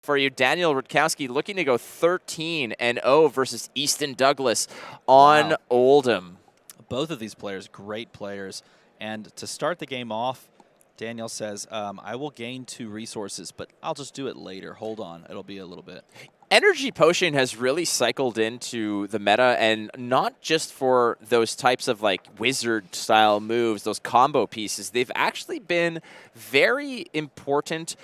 for you. Daniel Rutkowski looking to go 13-0 versus Easton Douglas on Oldham. Both of these players, great players. And to start the game off, Daniel says, I will gain 2 resources, but I'll just do it later. Hold on. It'll be a little bit. Energy Potion has really cycled into the meta, and not just for those types of like wizard-style moves, those combo pieces. They've actually been very important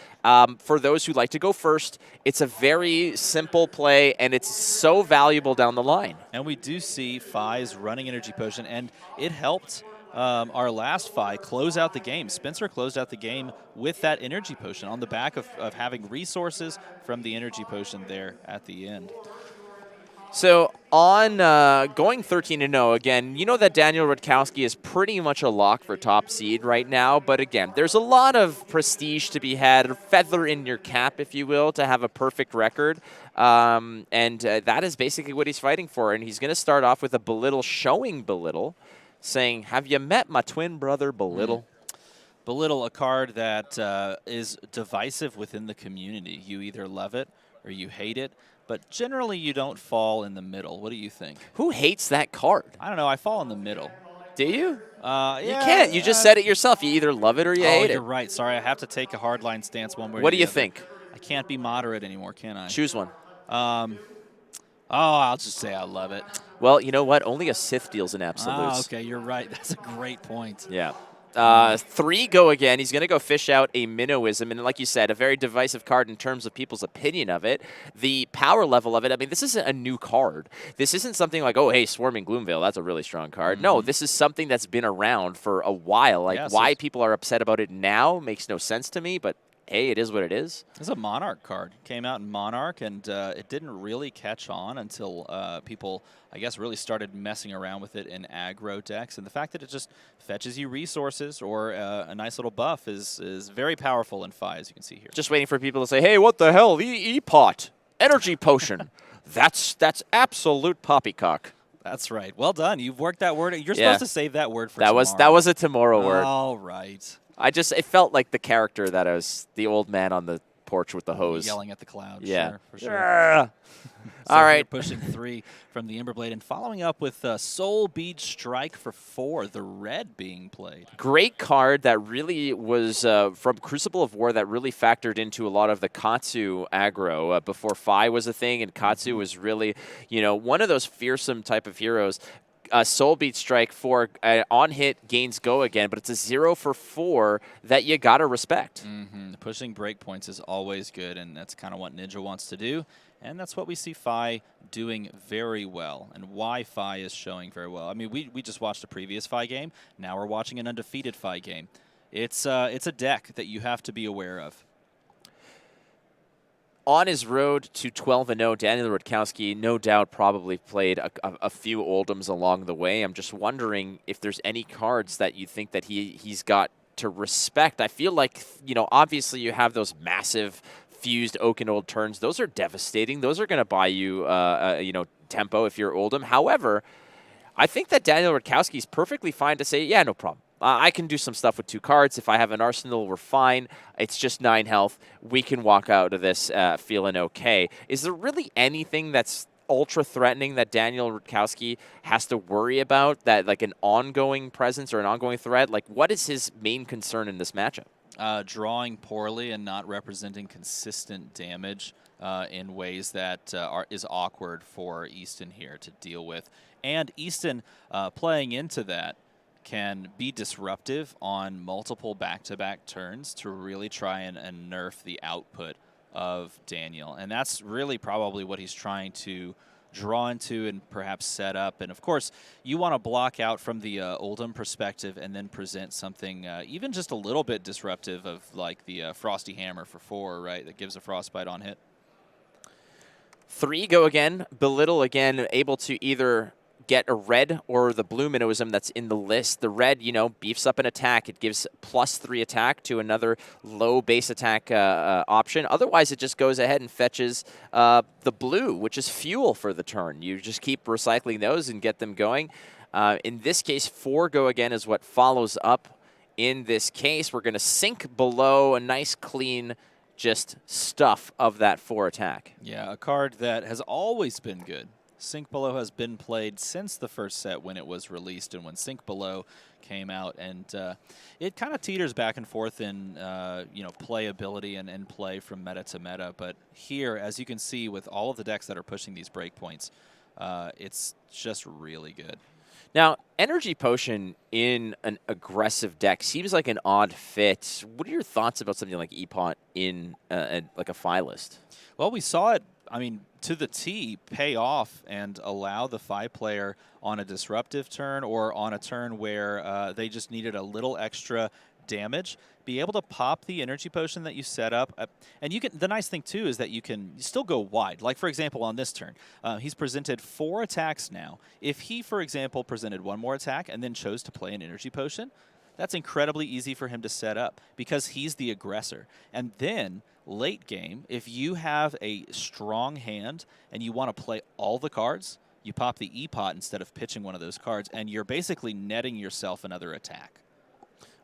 for those who like to go first. It's a very simple play, and it's so valuable down the line. And we do see Fi's running Energy Potion, and it helped our last Fi close out the game. Spencer closed out the game with that Energy Potion on the back of having resources from the Energy Potion there at the end. So on going 13-0, again, you know that Daniel Rutkowski is pretty much a lock for top seed right now. But again, there's a lot of prestige to be had, a feather in your cap, if you will, to have a perfect record. And that is basically what he's fighting for. And he's going to start off with a Belittle, showing Belittle, saying, have you met my twin brother, Belittle? Belittle, a card that is divisive within the community. You either love it or you hate it, but generally you don't fall in the middle. What do you think? Who hates that card? I don't know. I fall in the middle. Do you? Yeah, you can't. You just said it yourself. You either love it or you hate it. You're right. Sorry, I have to take a hardline stance one way or the other. What do you think? I can't be moderate anymore, can I? Choose one. I'll just say I love it. Well, you know what? Only a Sith deals in absolutes. Okay, you're right. That's a great point. Yeah. 3 go again. He's going to go fish out a Minnowism. And like you said, a very divisive card in terms of people's opinion of it. The power level of it, I mean, this isn't a new card. This isn't something like, oh, hey, Swarming Gloomveil, that's a really strong card. No, this is something that's been around for a while. Like, why people are upset about it now makes no sense to me, but hey, it is what it is. It's a Monarch card. It came out in Monarch, and it didn't really catch on until people, I guess, really started messing around with it in aggro decks. And the fact that it just fetches you resources or a nice little buff is very powerful in Fi, as you can see here. Just waiting for people to say, hey, what the hell? E-Pot. Energy Potion. That's absolute poppycock. That's right. Well done. You've worked that word. You're supposed to save that word for tomorrow. That was a tomorrow word. All right. It felt like the character that I was the old man on the porch with the hose. Yelling at the clouds. Yeah. Sure, for sure. So all right. Pushing 3 from the Emberblade and following up with Soul Bead Strike for 4, the red being played. Great card that really was from Crucible of War that really factored into a lot of the Katsu aggro before Fi was a thing, and Katsu was really, one of those fearsome type of heroes. Soul Beat Strike for on hit gains go again, but it's a 0 for 4 that you gotta respect. Pushing breakpoints is always good, and that's kind of what Ninja wants to do, and that's what we see Fi doing very well, and why Fi is showing very well. I mean, we just watched a previous Fi game. Now we're watching an undefeated Fi game. It's a deck that you have to be aware of. On his road to 12-0, Daniel Rutkowski, no doubt, probably played a few Oldhams along the way. I'm just wondering if there's any cards that you think that he's got to respect. I feel like, obviously you have those massive fused Oakenold turns. Those are devastating. Those are going to buy you, tempo if you're Oldham. However, I think that Daniel Rutkowski is perfectly fine to say, yeah, no problem. I can do some stuff with 2 cards. If I have an arsenal, we're fine. It's just 9 health. We can walk out of this feeling okay. Is there really anything that's ultra-threatening that Daniel Rutkowski has to worry about, that like an ongoing presence or an ongoing threat? Like, what is his main concern in this matchup? Drawing poorly and not representing consistent damage in ways that is awkward for Easton here to deal with. And Easton playing into that can be disruptive on multiple back-to-back turns to really try and nerf the output of Daniel. And that's really probably what he's trying to draw into and perhaps set up. And, of course, you want to block out from the Oldham perspective and then present something even just a little bit disruptive of like the Frosty Hammer for 4, right, that gives a Frostbite on hit. 3 go again. Belittle again, able to either get a red or the blue Minnowism that's in the list. The red, beefs up an attack. It gives +3 attack to another low base attack option. Otherwise, it just goes ahead and fetches the blue, which is fuel for the turn. You just keep recycling those and get them going. In this case, 4 go again is what follows up. In this case, we're going to sink below a nice clean just stuff of that 4 attack. Yeah, a card that has always been good. Sink Below has been played since the first set when it was released and when Sink Below came out, and it kind of teeters back and forth in playability and play from meta to meta. But here, as you can see, with all of the decks that are pushing these breakpoints, it's just really good. Now, Energy Potion in an aggressive deck seems like an odd fit. What are your thoughts about something like Epot in like a FI list? Well, we saw it, I mean, to the T, pay off and allow the FI player on a disruptive turn or on a turn where they just needed a little extra damage, be able to pop the Energy Potion that you set up. And you can. The nice thing, too, is that you can still go wide. Like, for example, on this turn, he's presented 4 attacks now. If he, for example, presented 1 more attack and then chose to play an Energy Potion, that's incredibly easy for him to set up because he's the aggressor. And then, late game, if you have a strong hand and you want to play all the cards, you pop the Epot instead of pitching one of those cards, and you're basically netting yourself another attack.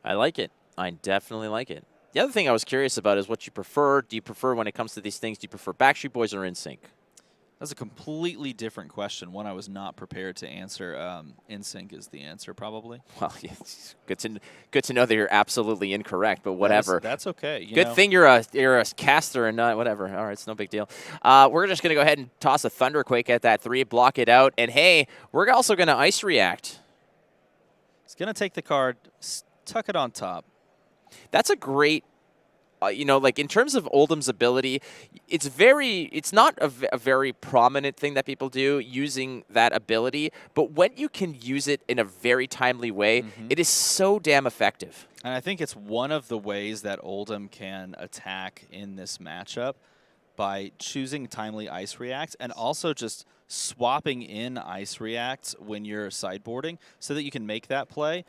I like it. I definitely like it. The other thing I was curious about is what you prefer. Do you prefer, when it comes to these things, do you prefer Backstreet Boys or NSYNC? That's a completely different question, one I was not prepared to answer. NSYNC is the answer, probably. Well, yeah, good to know that you're absolutely incorrect, but whatever. That's okay. Good thing you're a caster and not whatever. All right, it's no big deal. We're just going to go ahead and toss a Thunderquake at that 3, block it out, and hey, we're also going to Ice React. It's going to take the card, tuck it on top. That's a great, like in terms of Oldham's ability, it's not a very prominent thing that people do using that ability, but when you can use it in a very timely way, it is so damn effective. And I think it's one of the ways that Oldham can attack in this matchup by choosing timely Ice React and also just swapping in Ice React when you're sideboarding so that you can make that play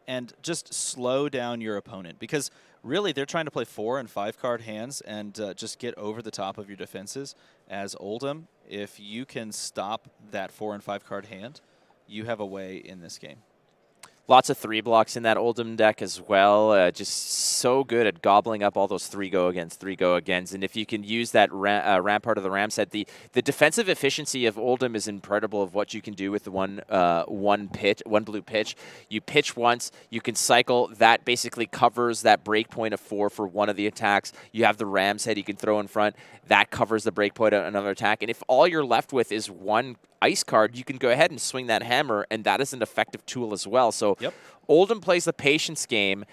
and just slow down your opponent, because really they're trying to play 4 and 5 card hands and just get over the top of your defenses. As Oldham, if you can stop that 4 and 5 card hand, you have a way in this game. Lots of 3 blocks in that Oldham deck as well. Just so good at gobbling up all those 3 go agains. And if you can use that Rampart of the Ram set, the defensive efficiency of Oldham is incredible of what you can do with the one blue pitch. You pitch once, you can cycle. That basically covers that break point of 4 for one of the attacks. You have the Ram's head you can throw in front. That covers the break point of another attack. And if all you're left with is one ice card, you can go ahead and swing that hammer, and that is an effective tool as well. So Oldham plays the patience game,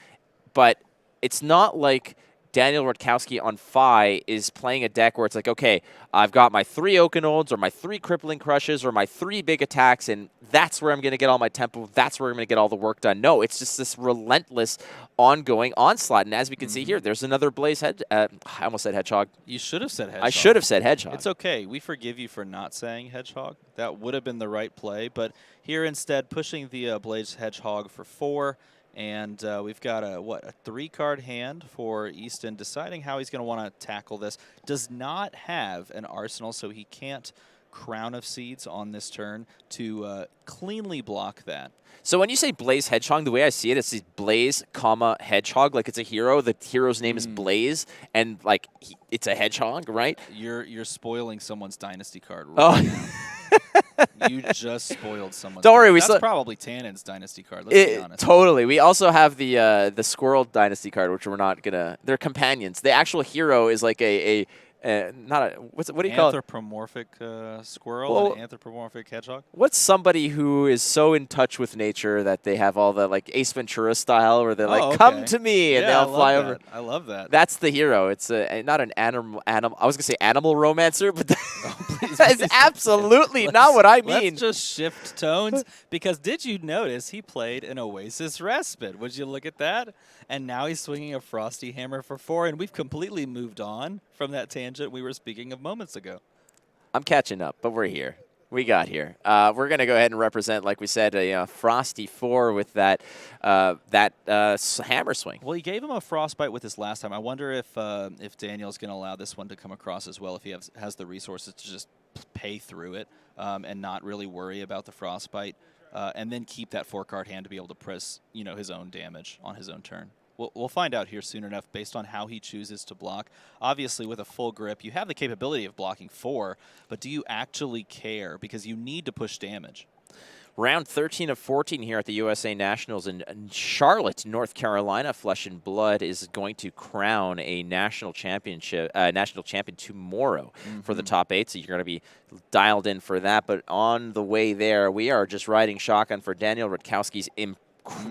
but it's not like Daniel Rutkowski on FI is playing a deck where it's like, okay, I've got my 3 Oakenolds or my 3 Crippling Crushes or my 3 big attacks, and that's where I'm going to get all my tempo. That's where I'm going to get all the work done. No, it's just this relentless, ongoing onslaught. And as we can see here, there's another Blaze Head. I almost said Hedgehog. You should have said Hedgehog. I should have said Hedgehog. It's okay. We forgive you for not saying Hedgehog. That would have been the right play. But here instead, pushing the Blaze Hedgehog for 4. And we've got a 3-card hand for Easton, deciding how he's going to want to tackle this. Does not have an arsenal, so he can't Crown of Seeds on this turn to cleanly block that. So when you say Blaze Hedgehog, the way I see it, it's Blaze, Hedgehog. Like it's a hero. The hero's name is Blaze, and like it's a hedgehog, right? You're spoiling someone's Dynasty card Oh. right now. You just spoiled someone's. Don't worry, That's probably Tannen's Dynasty card. Let's be honest. Totally. We also have the Squirrel Dynasty card, which we're not gonna. They're companions. The actual hero is like what do you call it? Anthropomorphic squirrel and anthropomorphic hedgehog. What's somebody who is so in touch with nature that they have all the like Ace Ventura style, where they're like, "Come to me," and they'll fly over. I love that. That's the hero. It's not an animal. I was gonna say animal romancer, but that's absolutely not what I mean. Let's just shift tones, because did you notice he played an Oasis Respite? Would you look at that? And now he's swinging a Frosty Hammer for 4, and we've completely moved on from that tangent we were speaking of moments ago. I'm catching up, but we're here. We got here. We're going to go ahead and represent, like we said, a Frosty 4 with that hammer swing. Well, he gave him a Frostbite with this last time. I wonder if Daniel's going to allow this one to come across as well, if he has the resources to just pay through it and not really worry about the Frostbite, and then keep that 4-card hand to be able to press his own damage on his own turn. We'll find out here soon enough based on how he chooses to block. Obviously, with a full grip, you have the capability of blocking 4, but do you actually care? Because you need to push damage. Round 13 of 14 here at the USA Nationals in Charlotte, North Carolina. Flesh and Blood is going to crown a national champion tomorrow for the top 8. So you're going to be dialed in for that. But on the way there, we are just riding shotgun for Daniel Rutkowski's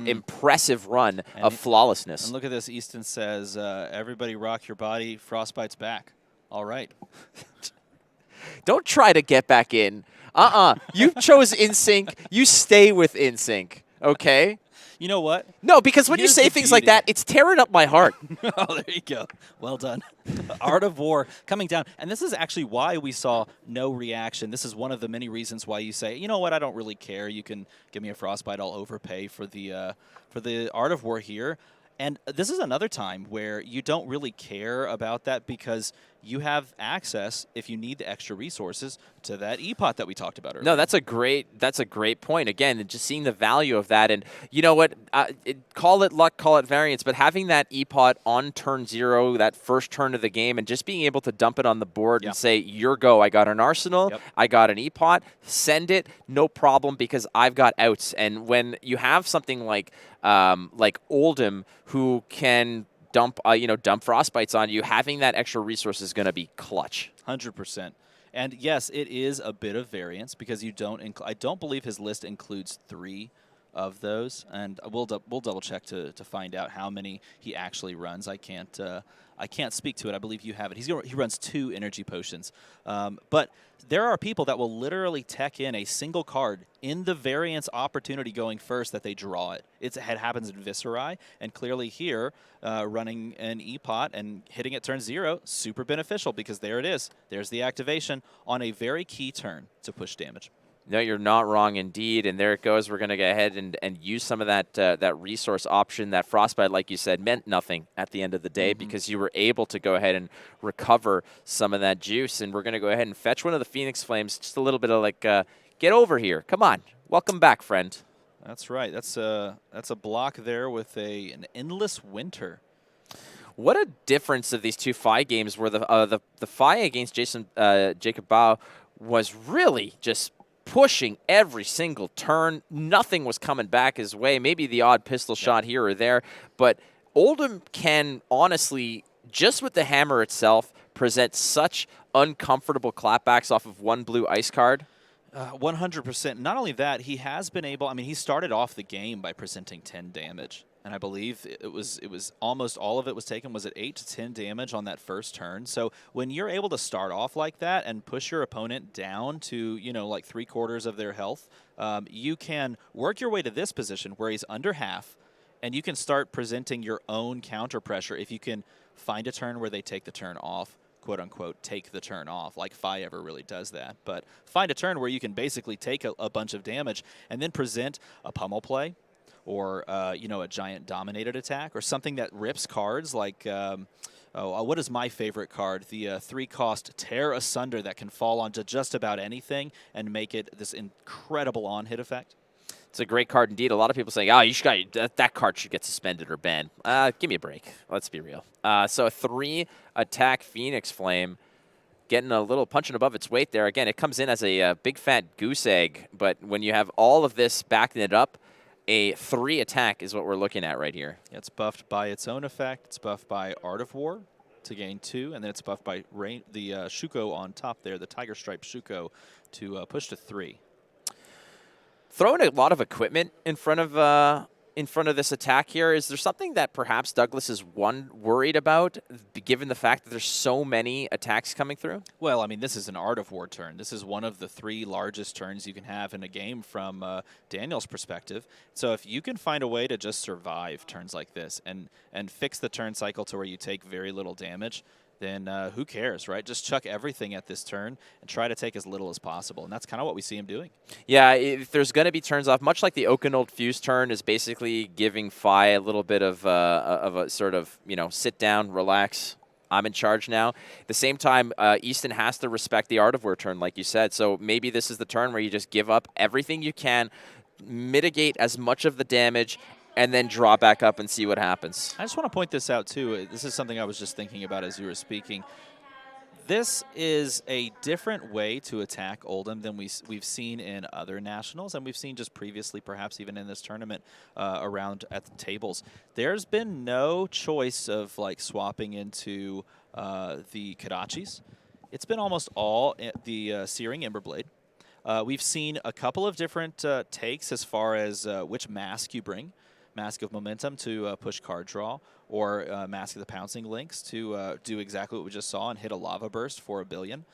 impressive run of flawlessness. And look at this. Easton says, "Everybody rock your body. Frostbite's back." All right. Don't try to get back in. You chose InSync. You stay with InSync, okay? You know what? No, because when you say things like that, it's tearing up my heart. Oh, there you go. Well done. Art of War coming down. And this is actually why we saw no reaction. This is one of the many reasons why you say, you know what, I don't really care. You can give me a Frostbite. I'll overpay for the Art of War here. And this is another time where you don't really care about that because you have access, if you need the extra resources, to that E-Pot that we talked about earlier. No, that's a great point. Again, just seeing the value of that. And you know what? Call it luck, call it variance, but having that E-Pot on turn 0, that first turn of the game, and just being able to dump it on the board and say, your go. I got an arsenal. Yep. I got an E-Pot. Send it. No problem, because I've got outs. And when you have something like Oldham, who can dump frostbites on you, having that extra resource is going to be clutch. 100%. And yes, it is a bit of variance because you don't. I don't believe his list includes 3 of those, and we'll double check to find out how many he actually runs. I can't speak to it. I believe you have it. He runs 2 energy potions, but there are people that will literally tech in a single card in the variance opportunity going first that they draw it. It happens in Viscerai, and clearly here, running an E-Pot and hitting at turn 0, super beneficial because there it is. There's the activation on a very key turn to push damage. No, you're not wrong indeed, and there it goes. We're going to go ahead and use some of that resource option. That Frostbite, like you said, meant nothing at the end of the day because you were able to go ahead and recover some of that juice, and we're going to go ahead and fetch one of the Phoenix Flames, just a little bit of like, get over here. Come on. Welcome back, friend. That's right. That's a block there with an Endless Winter. What a difference of these 2 FI games where the FI against Jacob Bao was really just pushing every single turn. Nothing was coming back his way. Maybe the odd pistol shot here or there. But Oldham can honestly, just with the hammer itself, present such uncomfortable clapbacks off of 1 blue ice card. 100%. Not only that, he has been able, he started off the game by presenting 10 damage. And I believe it was almost all of it was taken, was it 8 to 10 damage on that first turn. So when you're able to start off like that and push your opponent down to, like 3/4 of their health, you can work your way to this position where he's under half, and you can start presenting your own counter pressure if you can find a turn where they take the turn off, quote unquote, take the turn off, like FI ever really does that. But find a turn where you can basically take a bunch of damage and then present a pummel play, or a giant dominated attack, or something that rips cards like, what is my favorite card? The 3-cost Tear Asunder that can fall onto just about anything and make it this incredible on-hit effect. It's a great card indeed. A lot of people saying, that card should get suspended or banned. Give me a break. Let's be real. So a 3-attack Phoenix Flame, getting a little punching above its weight there. Again, it comes in as a big fat goose egg, but when you have all of this backing it up, a 3-attack is what we're looking at right here. Yeah, it's buffed by its own effect. It's buffed by Art of War to gain 2, and then it's buffed by the Shuko on top there, the Tiger Stripe Shuko, to push to 3. Throwing a lot of equipment in front of this attack here. Is there something that perhaps Douglas is worried about, given the fact that there's so many attacks coming through? Well, this is an Art of War turn. This is one of the 3 largest turns you can have in a game from Daniel's perspective. So if you can find a way to just survive turns like this and fix the turn cycle to where you take very little damage, then who cares, right? Just chuck everything at this turn and try to take as little as possible. And that's kind of what we see him doing. Yeah, if there's going to be turns off, much like the Oakenold Fuse turn is basically giving FI a little bit of a sort of, sit down, relax, I'm in charge now. At the same time, Easton has to respect the Art of War turn, like you said. So maybe this is the turn where you just give up everything you can, mitigate as much of the damage, and then draw back up and see what happens. I just want to point this out, too. This is something I was just thinking about as you were speaking. This is a different way to attack Oldham than we've seen in other nationals, and we've seen just previously, perhaps even in this tournament, around at the tables. There's been no choice of like swapping into the Kodachis. It's been almost all the Searing Emberblade. We've seen a couple of different takes as far as which mask you bring. Mask of Momentum to push card draw, or Mask of the Pouncing Links to do exactly what we just saw and hit a Lava Burst for 1 billion.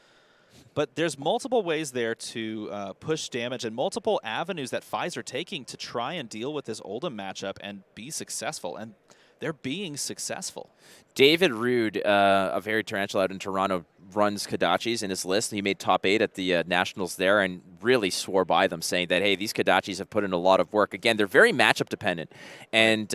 But there's multiple ways there to push damage and multiple avenues that FaZe are taking to try and deal with this Oldham matchup and be successful. And they're being successful. David Rude, a very tarantula out in Toronto, runs Kodachis in his list. He made top 8 at the Nationals there and really swore by them, saying that, hey, these Kodachis have put in a lot of work. Again, they're very matchup dependent. And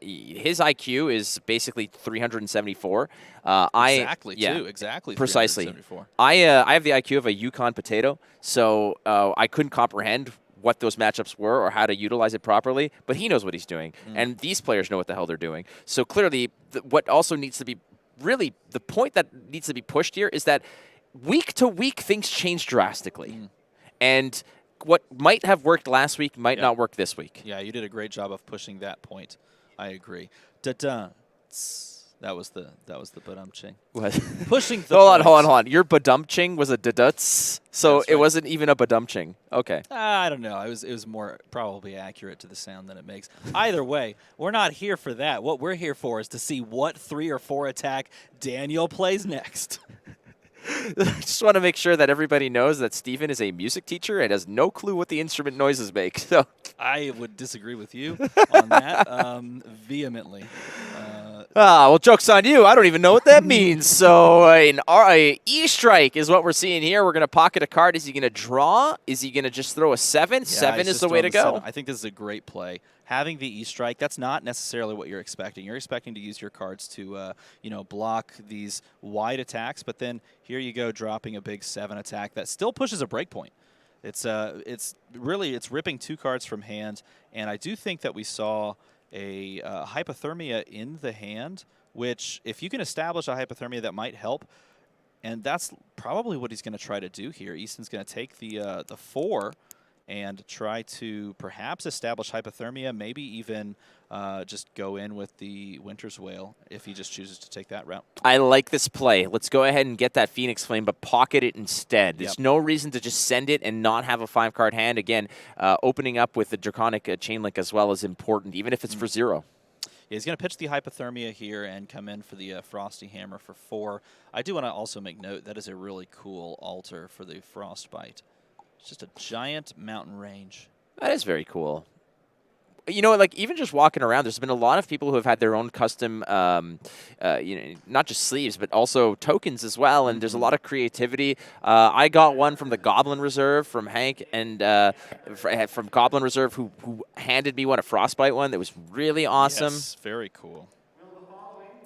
his IQ is basically 374. Exactly, yeah, too. Exactly. Precisely. I have the IQ of a Yukon potato, so I couldn't comprehend what those matchups were or how to utilize it properly, but he knows what he's doing, and these players know what the hell they're doing. So clearly, what also needs to be really the point that needs to be pushed here is that week to week things change drastically, and what might have worked last week might not work this week. Yeah, you did a great job of pushing that point. I agree. Da-da. That was the badumching. What? Pushing the hold on. Your badumching was a da-duts, so right. It wasn't even a badumching. Okay. I don't know. It was more probably accurate to the sound than it makes. Either way, we're not here for that. What we're here for is to see what 3 or 4 attack Daniel plays next. I just want to make sure that everybody knows that Steven is a music teacher and has no clue what the instrument noises make. So I would disagree with you on that vehemently. well, joke's on you. I don't even know what that means. So an E-strike is what we're seeing here. We're going to pocket a card. Is he going to draw? Is he going to just throw a 7? Yeah, 7 is the way to go. 7. I think this is a great play. Having the E-strike, that's not necessarily what you're expecting. You're expecting to use your cards to, block these wide attacks, but then here you go, dropping a big 7 attack that still pushes a breakpoint. It's ripping 2 cards from hand, and I do think that we saw a hypothermia in the hand, which if you can establish a hypothermia, that might help. And that's probably what he's going to try to do here. Easton's going to take the 4 and try to perhaps establish hypothermia, maybe even just go in with the Winter's Wail if he just chooses to take that route. I like this play. Let's go ahead and get that Phoenix Flame, but pocket it instead. There's no reason to just send it and not have a 5-card hand. Again, opening up with the Draconic Chainlink as well is important, even if it's for 0. Yeah, he's going to pitch the Hypothermia here and come in for the Frosty Hammer for 4. I do want to also make note that is a really cool altar for the Frostbite. It's just a giant mountain range. That is very cool. You know, like even just walking around, there's been a lot of people who have had their own custom, not just sleeves, but also tokens as well. And there's a lot of creativity. I got one from the Goblin Reserve from Hank, and from Goblin Reserve, who handed me a Frostbite one that was really awesome. Yes, very cool.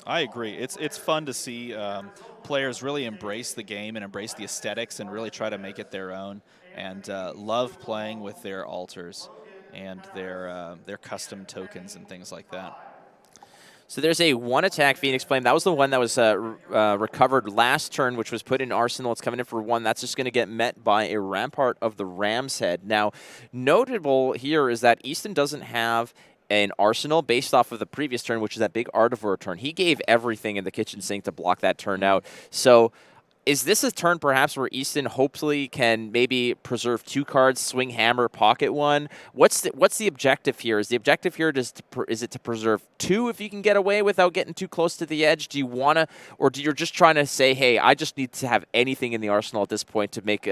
I agree. It's fun to see players really embrace the game and embrace the aesthetics and really try to make it their own, and love playing with their altars and their custom tokens and things like that. So there's a 1-attack Phoenix Flame. That was the one that was recovered last turn, which was put in Arsenal. It's coming in for 1. That's just going to get met by a Rampart of the Ram's Head. Now, notable here is that Easton doesn't have an Arsenal based off of the previous turn, which is that big Artivore turn. He gave everything in the kitchen sink to block that turn out. So is this a turn perhaps where Easton hopefully can maybe preserve 2 cards, swing hammer, pocket 1? What's the objective here? Is the objective here is it to preserve 2 if you can get away without getting too close to the edge? Do you want to, or do you just trying to say, hey, I just need to have anything in the arsenal at this point to make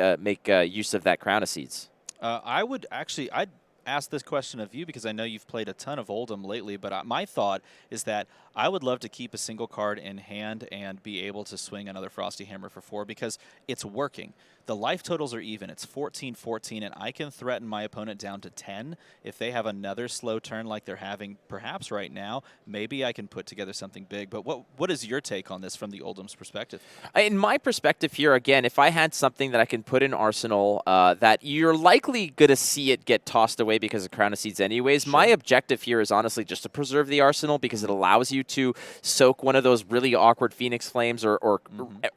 use of that Crown of Seeds? I'd ask this question of you because I know you've played a ton of Oldham lately, but my thought is that I would love to keep a single card in hand and be able to swing another Frosty Hammer for 4 because it's working. The life totals are even. It's 14-14, and I can threaten my opponent down to 10. If they have another slow turn like they're having perhaps right now, maybe I can put together something big. But what is your take on this from the Oldham's perspective? In my perspective here, again, if I had something that I can put in Arsenal that you're likely going to see it get tossed away because of Crown of Seeds anyways, my objective here is honestly just to preserve the Arsenal because it allows you to soak one of those really awkward Phoenix Flames or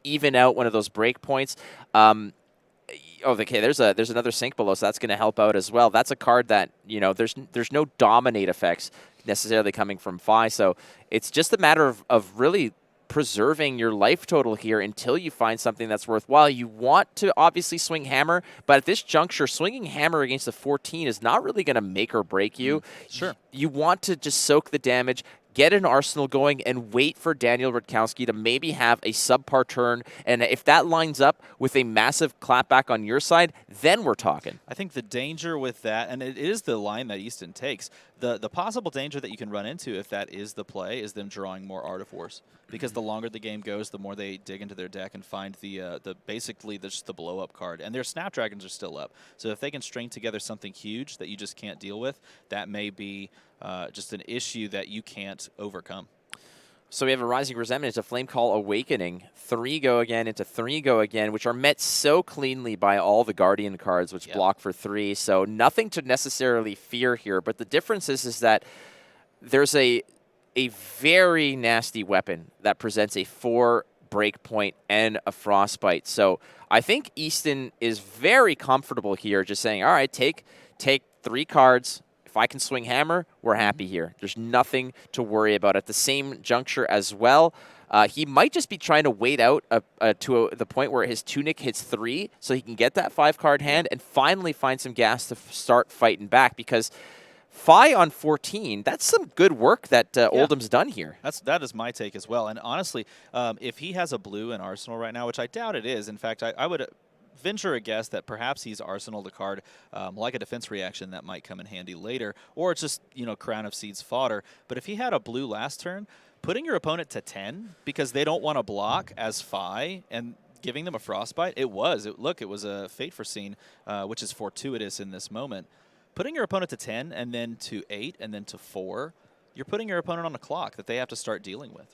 even out one of those break points. Okay, there's another sink below, so that's going to help out as well. That's a card that, there's no dominate effects necessarily coming from Phi, so it's just a matter of really preserving your life total here until you find something that's worthwhile. You want to obviously swing Hammer, but at this juncture, swinging Hammer against a 14 is not really going to make or break you. Sure. You want to just soak the damage, get an Arsenal going, and wait for Daniel Rutkowski to maybe have a subpar turn. And if that lines up with a massive clapback on your side, then we're talking. I think the danger with that, and it is the line that Easton takes, the possible danger that you can run into if that is the play is them drawing more Art of Wars. Because the longer the game goes, the more they dig into their deck and find basically just the blow-up card. And their Snapdragons are still up. So if they can string together something huge that you just can't deal with, that may be just an issue that you can't overcome. So we have a Rising Resentment into Flame Call Awakening. 3 go again into 3 go again, which are met so cleanly by all the Guardian cards, which block for 3. So nothing to necessarily fear here. But the difference is that there's a very nasty weapon that presents a 4 breakpoint and a frostbite. So I think Easton is very comfortable here just saying, all right, take 3 cards. If I can swing Hammer, we're happy here. There's nothing to worry about. At the same juncture as well, he might just be trying to wait out to the point where his Tunic hits 3 so he can get that 5-card hand and finally find some gas to start fighting back, because Phi on 14, that's some good work that Oldham's done here. That is my take as well. And honestly, if he has a blue in Arsenal right now, which I doubt it is, in fact, I would venture a guess that perhaps he's Arsenal the card like a defense reaction that might come in handy later, or it's just, Crown of Seeds fodder. But if he had a blue last turn, putting your opponent to 10 because they don't want to block as Phi and giving them a frostbite, it was a Fate Foreseen, which is fortuitous in this moment. Putting your opponent to 10 and then to 8 and then to 4, you're putting your opponent on a clock that they have to start dealing with.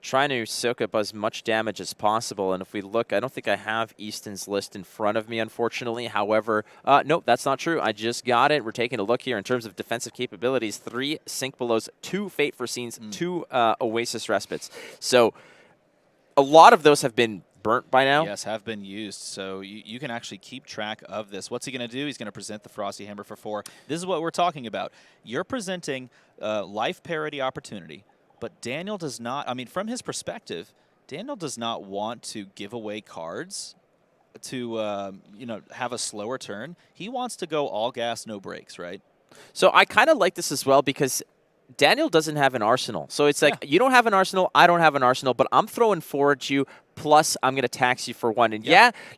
Trying to soak up as much damage as possible. And if we look, I don't think I have Easton's list in front of me, unfortunately. However, nope, that's not true. I just got it. We're taking a look here in terms of defensive capabilities. 3 Sink Belows, 2 Fate Foreseens, 2 Oasis Respites. So a lot of those have been burnt by now. Yes, have been used. So you can actually keep track of this. What's he going to do? He's going to present the Frosty Hammer for 4. This is what we're talking about. You're presenting life parity opportunity. But Daniel does not, from his perspective, Daniel does not want to give away cards to, have a slower turn. He wants to go all gas, no brakes, right? So I kind of like this as well because Daniel doesn't have an Arsenal. So it's like, you don't have an Arsenal, I don't have an Arsenal, but I'm throwing 4 at you, plus I'm going to tax you for 1. And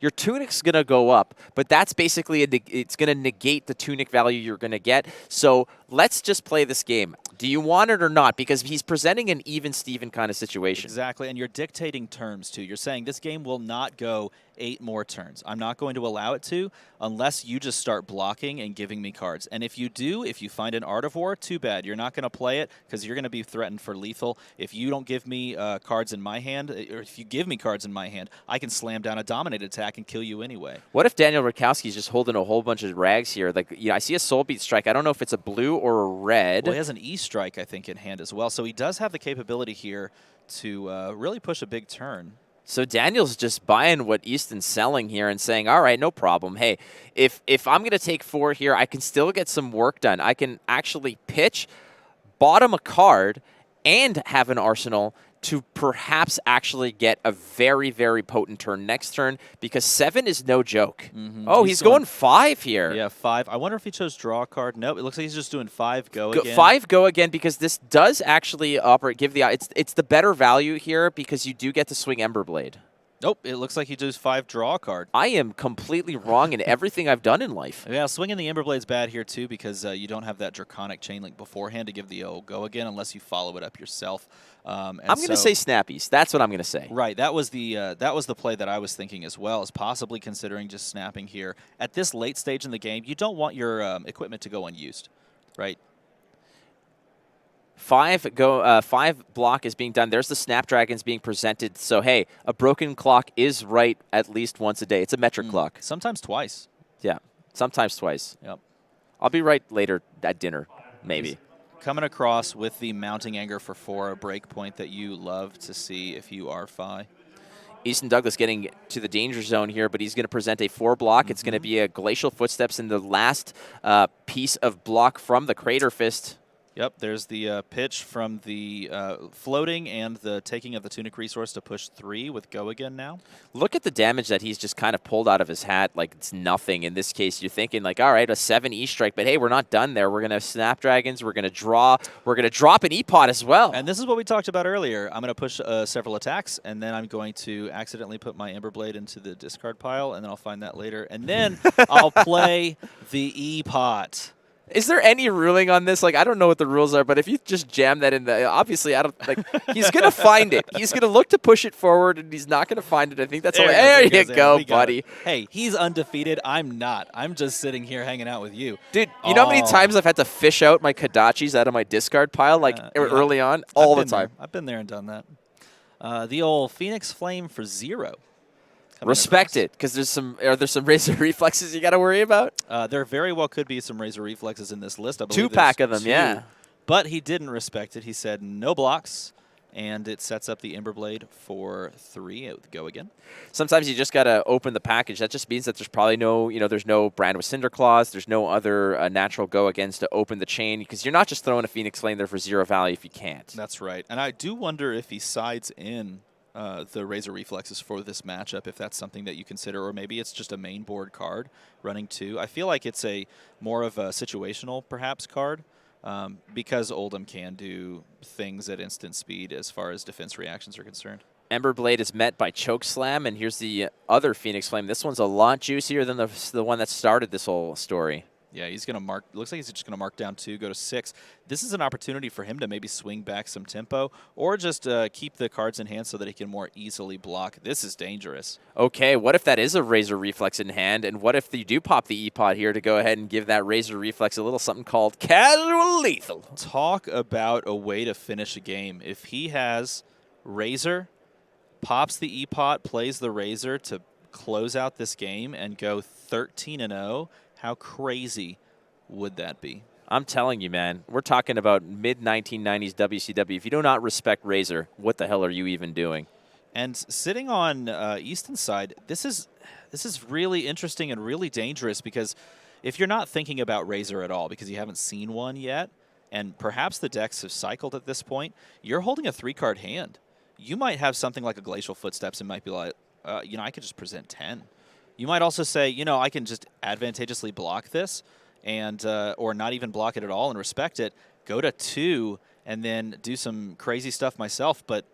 your Tunic's going to go up, but that's basically, it's going to negate the Tunic value you're going to get. So let's just play this game. Do you want it or not? Because he's presenting an even-Steven kind of situation. Exactly, and you're dictating terms, too. You're saying this game will not go 8 more turns. I'm not going to allow it to unless you just start blocking and giving me cards. And if you do, if you find an Art of War, too bad. You're not going to play it because you're going to be threatened for lethal. If you don't give me cards in my hand, or if you give me cards in my hand, I can slam down a Dominate attack and kill you anyway. What if Daniel Rutkowski's just holding a whole bunch of rags here? Like, I see a Soul Beat Strike. I don't know if it's a blue or a red. Well, he has an E-Strike, I think, in hand as well. So he does have the capability here to really push a big turn. So Daniel's just buying what Easton's selling here and saying, all right, no problem. Hey, if I'm going to take 4 here, I can still get some work done. I can actually pitch, bottom a card, and have an Arsenal to perhaps actually get a very, very potent turn next turn, because 7 is no joke. Oh, he's going 5 here. Yeah, 5. I wonder if he chose draw a card. Nope, it looks like he's just doing 5 go again. 5 go again, because this does actually operate. It's the better value here because you do get to swing Emberblade. Nope, it looks like he does 5 draw a card. I am completely wrong in everything I've done in life. Yeah, swinging the Emberblade's bad here too because you don't have that Draconic Chain Link beforehand to give the go again unless you follow it up yourself. I'm going to say snappies. That's what I'm going to say. Right, that was the play that I was thinking as well, is possibly considering just snapping here. At this late stage in the game, you don't want your equipment to go unused, right? 5 block is being done. There's the Snapdragons being presented. So, hey, a broken clock is right at least once a day. It's a metric clock. Sometimes twice. Yeah, sometimes twice. Yep. I'll be right later at dinner, maybe. Coming across with the Mounting Anger for 4, a break point that you love to see if you are Fi. Easton Douglas getting to the danger zone here, but he's going to present a 4 block. It's going to be a Glacial Footsteps in the last piece of block from the Crater Fist. Yep, there's the pitch from the floating and the taking of the Tunic resource to push 3 with go again now. Look at the damage that he's just kind of pulled out of his hat like it's nothing. In this case, you're thinking like, all right, a 7 E-Strike, but hey, we're not done there. We're going to Snapdragons, we're going to draw, we're going to drop an E-Pot as well. And this is what we talked about earlier. I'm going to push several attacks, and then I'm going to accidentally put my Emberblade into the discard pile, and then I'll find that later. And then I'll play the E-Pot. Is there any ruling on this? Like, I don't know what the rules are, but if you just jam that in the, obviously, I don't, like, he's going to find it. He's going to look to push it forward, and he's not going to find it. I think that's all. There you go, buddy. Hey, he's undefeated. I'm not. I'm just sitting here hanging out with you. Dude, you know how many times I've had to fish out my Kodachis out of my discard pile, like, early on? All the time. I've been there and done that. The old Phoenix Flame for 0. Respect it, because are there some Razor Reflexes you got to worry about? There very well could be some Razor Reflexes in this list. I believe 2-pack of them, 2. yeah. But he didn't respect it. He said no blocks, and it sets up the Emberblade for 3. It would go again. Sometimes you just got to open the package. That just means that there's probably no, there's no Brand with Cinder Claws. There's no other natural go-against to open the chain, because you're not just throwing a Phoenix Flame there for 0 value if you can't. That's right. And I do wonder if he sides in the Razor Reflexes for this matchup, if that's something that you consider, or maybe it's just a main board card running 2. I feel like it's a more of a situational, perhaps, card, because Oldhim can do things at instant speed as far as defense reactions are concerned. Emberblade is met by Choke Slam, and here's the other Phoenix Flame. This one's a lot juicier than the one that started this whole story. Yeah, he's going to mark. Looks like he's just going to mark down 2, go to 6. This is an opportunity for him to maybe swing back some tempo, or just keep the cards in hand so that he can more easily block. This is dangerous. Okay, what if that is a Razor Reflex in hand, and what if you do pop the E-Pot here to go ahead and give that Razor Reflex a little something called Casual Lethal? Talk about a way to finish a game. If he has Razor, pops the E-Pot, plays the Razor to close out this game and go 13-0, how crazy would that be? I'm telling you, man, we're talking about mid-1990s WCW. If you do not respect Razor, what the hell are you even doing? And sitting on Easton's side, this is really interesting and really dangerous, because if you're not thinking about Razor at all because you haven't seen one yet, and perhaps the decks have cycled at this point, you're holding a 3-card hand. You might have something like a Glacial Footsteps and might be like, I could just present 10. You might also say, I can just advantageously block this, and or not even block it at all and respect it, go to 2, and then do some crazy stuff myself, but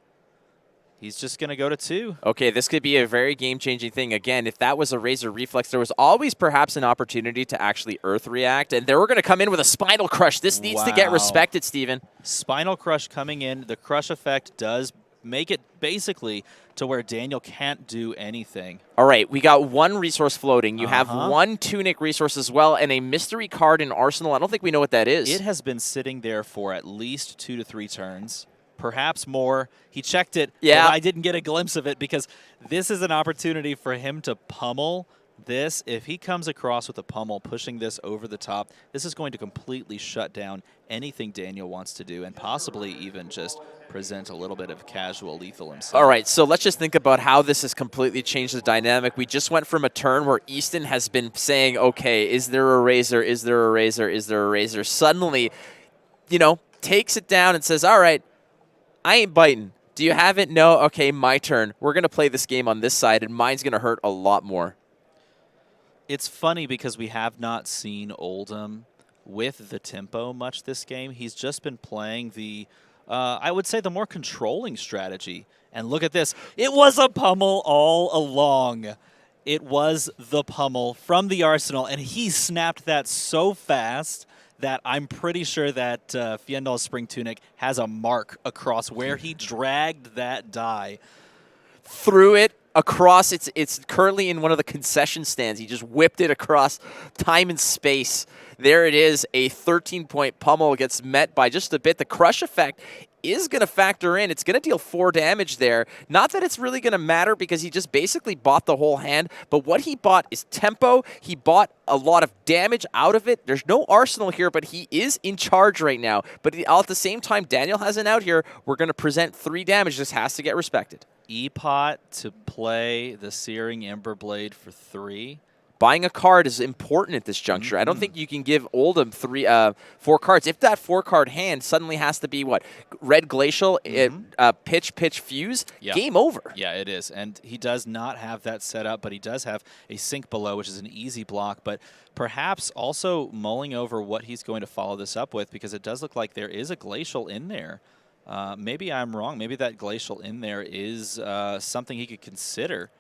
he's just going to go to 2. Okay, this could be a very game-changing thing. Again, if that was a Razor Reflex, there was always perhaps an opportunity to actually Earth React, and they were going to come in with a Spinal Crush. This needs to get respected, Steven. Spinal Crush coming in. The Crush effect does make it basically to where Daniel can't do anything. All right, we got 1 resource floating. You have 1 Tunic resource as well, and a mystery card in Arsenal. I don't think we know what that is. It has been sitting there for at least 2 to 3 turns, perhaps more. He checked it, but I didn't get a glimpse of it, because this is an opportunity for him to pummel this. If he comes across with a pummel, pushing this over the top, this is going to completely shut down anything Daniel wants to do, and possibly even just present a little bit of casual lethal himself. All right, so let's just think about how this has completely changed the dynamic. We just went from a turn where Easton has been saying, okay, is there a Razor, is there a Razor, is there a Razor? Suddenly, takes it down and says, all right, I ain't biting. Do you have it? No? Okay, my turn. We're going to play this game on this side, and mine's going to hurt a lot more. It's funny because we have not seen Oldhim with the tempo much this game. He's just been playing the I would say the more controlling strategy. And look at this. It was a pummel all along. It was the pummel from the Arsenal, and he snapped that so fast that I'm pretty sure that Fjendal's Spring Tunic has a mark across where he dragged that die. Threw it across. It's currently in one of the concession stands. He just whipped it across time and space. There it is. A 13-point pummel gets met by just a bit. The crush effect is going to factor in. It's going to deal 4 damage there. Not that it's really going to matter because he just basically bought the whole hand, but what he bought is tempo. He bought a lot of damage out of it. There's no Arsenal here, but he is in charge right now. But at the same time, Daniel has an out here. We're going to present 3 damage. This has to get respected. E-Pot to play the Searing Ember Blade for 3. Buying a card is important at this juncture. I don't think you can give Oldham 4 cards. If that 4-card hand suddenly has to be, what, Red Glacial, pitch, fuse, game over. Yeah, it is. And he does not have that set up, but he does have a Sink Below, which is an easy block, but perhaps also mulling over what he's going to follow this up with, because it does look like there is a Glacial in there. Maybe I'm wrong. Maybe that Glacial in there is something he could consider.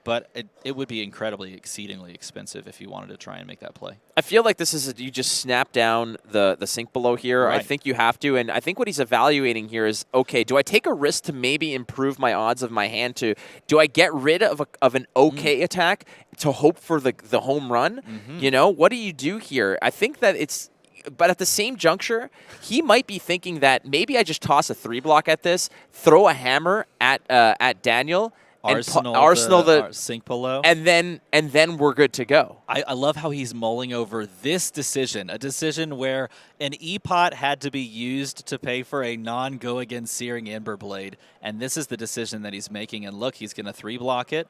But it would be exceedingly expensive if you wanted to try and make that play. I feel like this is you just snap down the Sink Below here. Right. I think you have to. And I think what he's evaluating here is, okay, do I take a risk to maybe improve my odds of my hand to, do I get rid of an okay attack to hope for the home run? You know, what do you do here? I think that it's, but at the same juncture, he might be thinking that maybe I just toss a 3-block at this, throw a hammer at Daniel, Arsenal the Sink Below, and then we're good to go. I love how he's mulling over this decision, a decision where an E-Pot had to be used to pay for a non-go against Searing Ember Blade, and this is the decision that he's making. And look, he's going to 3-block it.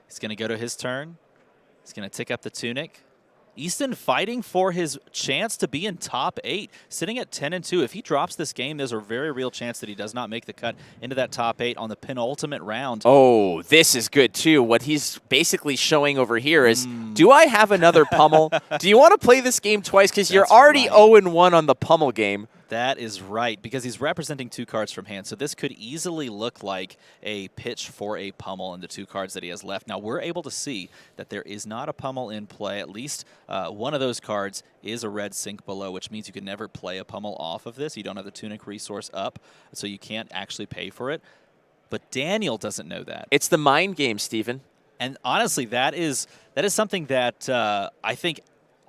He's going to go to his turn. He's going to tick up the Tunic. Easton fighting for his chance to be in top 8, sitting at 10-2. If he drops this game, there's a very real chance that he does not make the cut into that top 8 on the penultimate round. Oh, this is good too. What he's basically showing over here is, do I have another pummel? Do you want to play this game twice? Because you're already 0-1 on the pummel game. That is right, because he's representing 2 cards from hand. So this could easily look like a pitch for a pummel in the 2 cards that he has left. Now, we're able to see that there is not a pummel in play. At least one of those cards is a red Sink Below, which means you can never play a pummel off of this. You don't have the Tunic resource up, so you can't actually pay for it. But Daniel doesn't know that. It's the mind game, Steven. And honestly, that is something that I think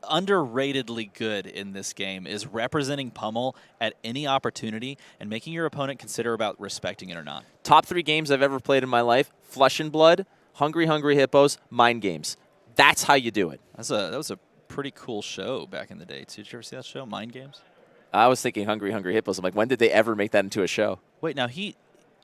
underratedly good in this game, is representing pummel at any opportunity and making your opponent consider about respecting it or not. Top 3 games I've ever played in my life: Flesh and Blood, Hungry Hippos, Mind Games. That's how you do it. That was a pretty cool show back in the day, too. Did you ever see that show, Mind Games? I was thinking Hungry Hippos. I'm like, when did they ever make that into a show? Wait, now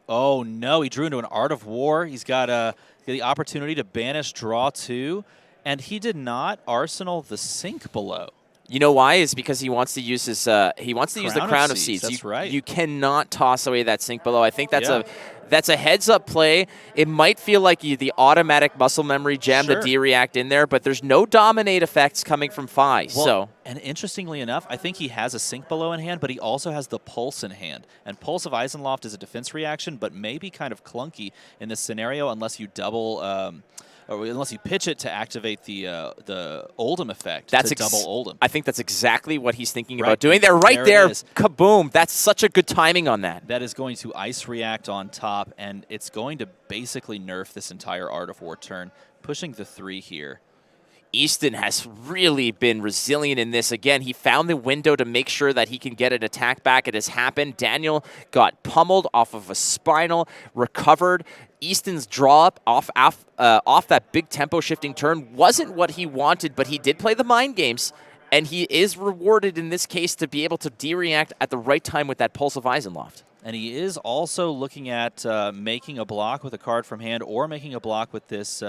oh no, he drew into an Art of War. He's got the opportunity to banish, draw 2. And he did not Arsenal the Sink Below. You know why? Is because he wants to use his use the Crown of Seeds. That's right. You cannot toss away that Sink Below. I think that's a heads up play. It might feel like the automatic muscle memory gem, the D-React in there, but there's no dominate effects coming from Phi. And interestingly enough, I think he has a Sink Below in hand, but he also has the Pulse in hand. And Pulse of Eisenloft is a defense reaction, but maybe kind of clunky in this scenario unless you double. Or unless you pitch it to activate the Oldham effect. That's double Oldham. I think that's exactly what he's thinking about doing. There kaboom! That's such a good timing on that. That is going to Ice React on top, and it's going to basically nerf this entire Art of War turn, pushing the 3 here. Easton has really been resilient in this. Again, he found the window to make sure that he can get an attack back. It has happened. Daniel got pummeled off of a spinal, recovered. Easton's draw up off that big tempo shifting turn wasn't what he wanted, but he did play the mind games, and he is rewarded in this case to be able to D-React at the right time with that Pulse of Eisenloft. And he is also looking at making a block with a card from hand, or making a block with this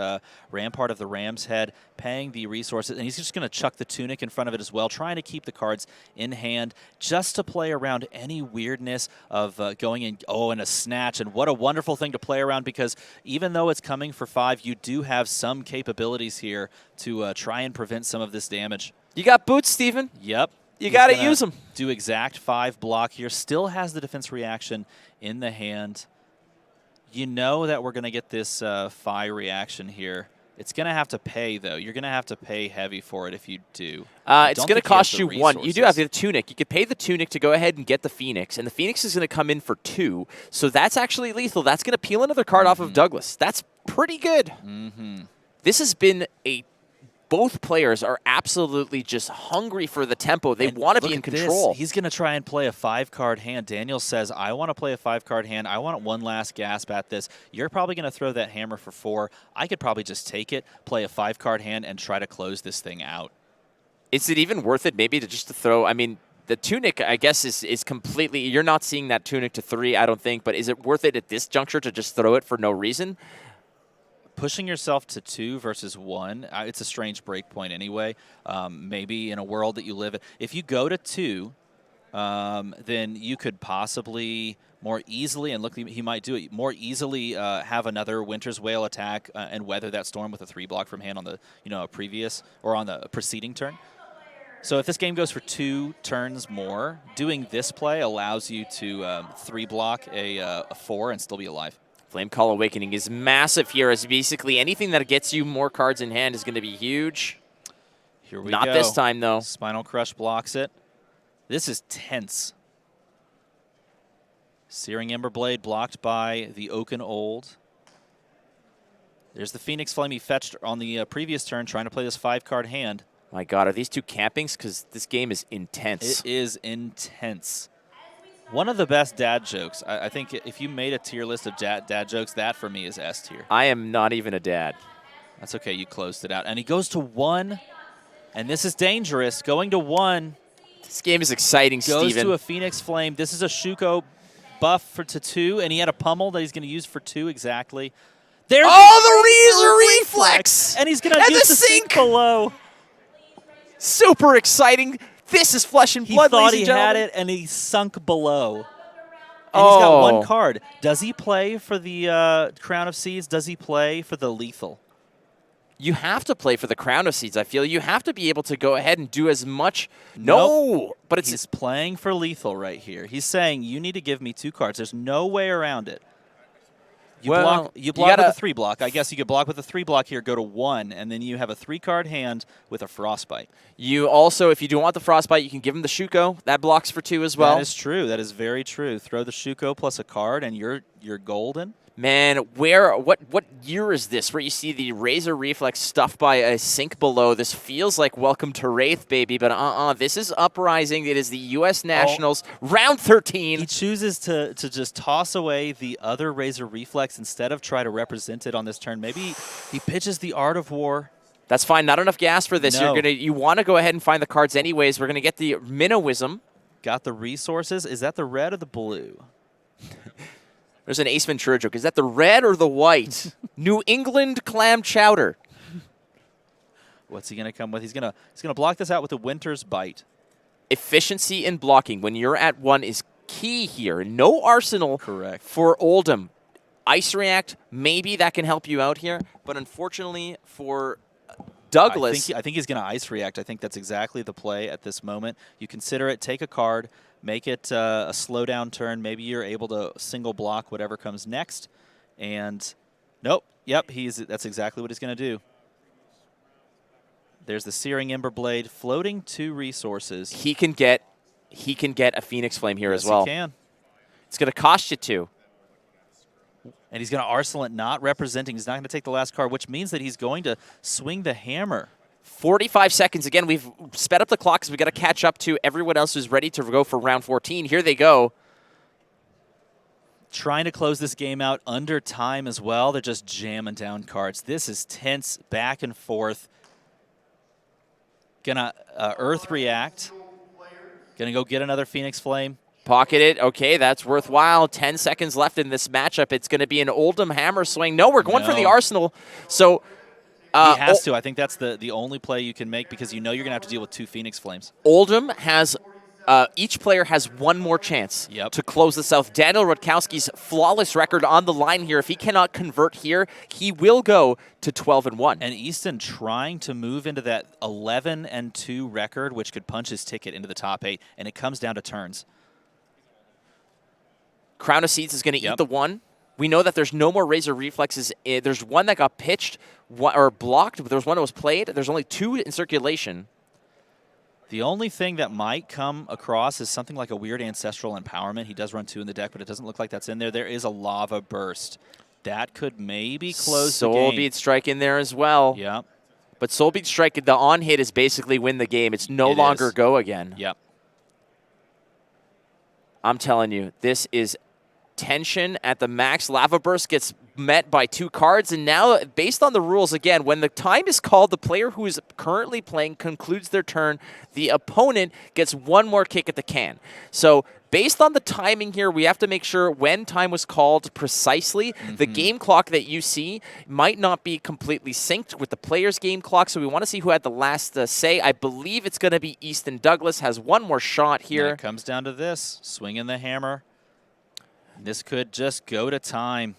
Rampart of the Ram's Head, paying the resources. And he's just going to chuck the Tunic in front of it as well, trying to keep the cards in hand just to play around any weirdness of going in, and a Snatch. And what a wonderful thing to play around, because even though it's coming for 5, you do have some capabilities here to try and prevent some of this damage. You got boots, Steven? Yep. You got to use them. Do exact 5 block here. Still has the defense reaction in the hand. You know that we're going to get this Phi reaction here. It's going to have to pay, though. You're going to have to pay heavy for it if you do. It's going to cost you 1. You do have the Tunic. You could pay the Tunic to go ahead and get the Phoenix, and the Phoenix is going to come in for 2. So that's actually lethal. That's going to peel another card off of Douglas. That's pretty good. This has been a... Both players are absolutely just hungry for the tempo. They want to be in control. He's going to try and play a 5-card hand. Daniel says, I want to play a 5-card hand. I want one last gasp at this. You're probably going to throw that hammer for 4. I could probably just take it, play a 5-card hand, and try to close this thing out. Is it even worth it maybe to just to throw? I mean, the Tunic, I guess, is completely... You're not seeing that Tunic to 3, I don't think. But is it worth it at this juncture to just throw it for no reason? Pushing yourself to 2 versus 1, it's a strange break point anyway. Maybe in a world that you live in. If you go to 2, then you could possibly more easily, and look, he might do it, more easily have another Winter's Whale attack and weather that storm with a 3 block from hand on the a previous or on the preceding turn. So if this game goes for 2 turns more, doing this play allows you to 3 block a 4 and still be alive. Flame Call Awakening is massive here, as basically anything that gets you more cards in hand is going to be huge. Here we go. Not this time, though. Spinal Crush blocks it. This is tense. Searing Emberblade blocked by the Oaken Old. There's the Phoenix Flame he fetched on the previous turn, trying to play this 5-card hand. My God, are these 2 campings? Because this game is intense. It is intense. One of the best dad jokes. I think if you made a tier list of dad jokes, that for me is S tier. I am not even a dad. That's okay. You closed it out. And he goes to 1, and this is dangerous. Going to 1. This game is exciting, Steven. Goes to a Phoenix Flame. This is a Shuko buff to 2, and he had a pummel that he's going to use for 2 exactly. There's the Razor Reflex! And he's going to use the sink below. Super exciting. This is Flesh and Blood, He thought ladies he and had gentlemen. it, and he sunk below. And he's got 1 card. Does he play for the Crown of Seeds? Does he play for the lethal? You have to play for the Crown of Seeds, I feel. You have to be able to go ahead and do as much. Nope. But he's playing for lethal right here. He's saying, you need to give me 2 cards. There's no way around it. You block with a 3 block. I guess you could block with a 3 block here, go to 1, and then you have a 3-card hand with a Frostbite. You also, if you do want the Frostbite, you can give him the Shuko. That blocks for 2 as well. That is true. That is very true. Throw the Shuko plus a card, and you're golden. Man, what year is this where you see the Razor Reflex stuffed by a sink below? This feels like Welcome to Wraith, baby, but this is Uprising. It is the U.S. Nationals, round 13. He chooses to just toss away the other Razor Reflex instead of try to represent it on this turn. Maybe he pitches the Art of War. That's fine. Not enough gas for this. No. You want to go ahead and find the cards anyways. We're going to get the Minnowism. Got the resources. Is that the red or the blue? There's an Ace Ventura joke. Is that the red or the white? New England clam chowder. What's he going to come with? He's going to block this out with a Winter's Bite. Efficiency in blocking when you're at 1 is key here. No Arsenal for Oldham. Ice React, maybe that can help you out here, but unfortunately for Douglas. I think he's going to Ice React. I think that's exactly the play at this moment. You consider it, take a card, make it a slowdown turn. Maybe you're able to single block whatever comes next. And nope, yep, that's exactly what he's going to do. There's the Searing Emberblade floating 2 resources. He can get a Phoenix Flame here as well. Yes, he can. It's going to cost you 2. And he's going to Arsenal it, not representing. He's not going to take the last card, which means that he's going to swing the hammer. 45 seconds. Again, we've sped up the clock because we've got to catch up to everyone else who's ready to go for round 14. Here they go. Trying to close this game out under time as well. They're just jamming down cards. This is tense, back and forth. Gonna Earth React. Gonna go get another Phoenix Flame. Pocket it. Okay, that's worthwhile. 10 seconds left in this matchup. It's going to be an Oldham hammer swing. No, we're going for the Arsenal. So he has to. I think that's the only play you can make because you know you're going to have to deal with 2 Phoenix Flames. Oldham has each player has one more chance Yep. to close this out. Daniel Rutkowski's flawless record on the line here. If he cannot convert here, he will go to 12-1. And Easton trying to move into that 11-2 record, which could punch his ticket into the top 8, and it comes down to turns. Crown of Seeds is going to Yep. eat the one. We know that there's no more Razor Reflexes. There's one that got pitched or blocked, but there's one that was played. There's only 2 in circulation. The only thing that might come across is something like a weird Ancestral Empowerment. He does run 2 in the deck, but it doesn't look like that's in there. There is a Lava Burst. That could maybe close the game. Soul Beat Strike in there as well. Yeah. But Soul Beat Strike, the on-hit is basically win the game. It's no longer go again. Yep. I'm telling you, this is tension at the max. Lava Burst gets met by 2 cards, and now, based on the rules, again, when the time is called, the player who is currently playing concludes their turn. The opponent gets 1 more kick at the can. So, based on the timing here, we have to make sure when time was called precisely. The game clock that you see might not be completely synced with the player's game clock, so we want to see who had the last say. I believe it's going to be Easton Douglas, has 1 more shot here. And it comes down to this, swinging the hammer. This could just go to time.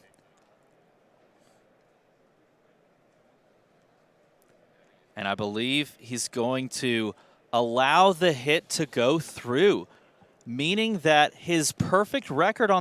And I believe he's going to allow the hit to go through, meaning that his perfect record on